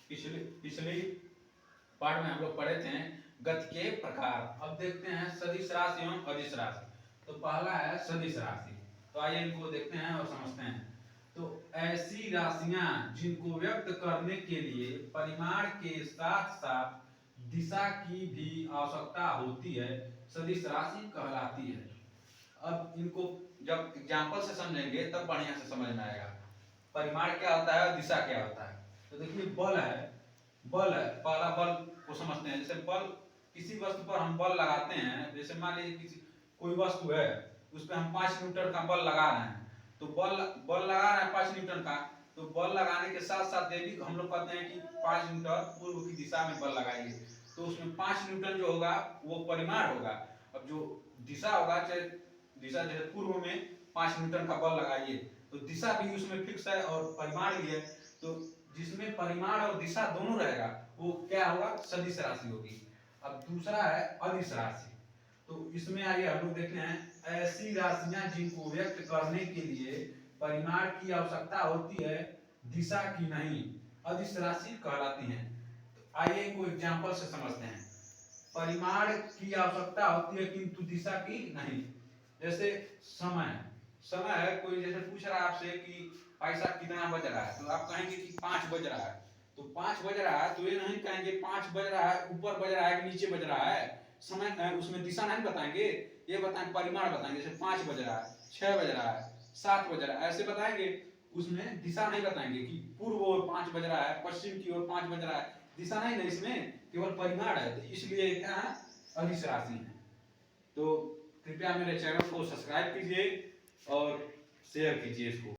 पिछले पिछली पार्ट में हम लोग पढ़े थे गति के प्रकार। अब देखते हैं सदिश राशि एवं अदिश राशि। तो पहला है सदिश राशि। तो आइए इनको देखते हैं और समझते हैं। तो ऐसी राशियां जिनको व्यक्त करने के लिए परिमाण के साथ साथ दिशा की भी आवश्यकता होती है सदिश राशि कहलाती है। अब इनको जब एग्जाम्पल से समझेंगे तब बढ़िया से समझ में आएगा। परिमाण क्या होता है और दिशा क्या होता है। तो देखिए बल है, बल है, पहला बल को समझते हैं। जैसे बल, किसी वस्तु पर हम बल लगाते हैं, जैसे मान लीजिए किसी कोई वस्तु है उस पर हम 5 न्यूटन का बल लगा रहे हैं। तो बल लगा रहे हैं 5 न्यूटन का, तो बल लगाने के साथ साथ ये भी हम लोग कहते हैं कि 5 न्यूटन पूर्व की दिशा में बल लगाइए। तो उसमें 5 न्यूटन जो होगा वो परिमाण होगा। अब जो दिशा होगा, चाहे दिशा जैसे पूर्व में 5 न्यूटन का बल लगाइए, तो दिशा भी उसमें फिक्स है और परिमाण भी है। तो जिसमें परिमाण और दिशा दोनों रहेगा वो क्या होगा, सदिश राशि होगी। अब दूसरा है अदिश राशि। तो इसमें आइए हम लोग देखते हैं ऐसी राशियां जिनको व्यक्त करने के लिए परिमाण की आवश्यकता होती है दिशा की नहीं, अदिश राशि कहलाती हैं। तो आइए इनको एग्जाम्पल से समझते हैं। परिमाण की आवश्यकता होती है किंतु दिशा की नहीं। जैसे समय, समय है, कोई जैसे पूछ रहा है आपसे कि पैसा कितना बज रहा है, तो आप कहेंगे कि 5 बज रहा है। तो 5 बज रहा है, तो ये नहीं कहेंगे 5 बज रहा है ऊपर बज रहा है कि नीचे बज रहा है। समय उसमें दिशा नहीं बताएंगे, ये बताएंगे परिमाण बताएंगे। जैसे 5 बज रहा है, 6 बज रहा है, 7 बज रहा है, ऐसे बताएंगे। उसमें दिशा नहीं बताएंगे कि पूर्व ओर 5 बज रहा है, पश्चिम की ओर 5 बज रहा है, दिशा नहीं ना, इसमें केवल परिमाण है। तो इसलिए क्या है, अदिश राशि है। तो कृपया मेरे चैनल को सब्सक्राइब कीजिए और शेयर कीजिए इसको।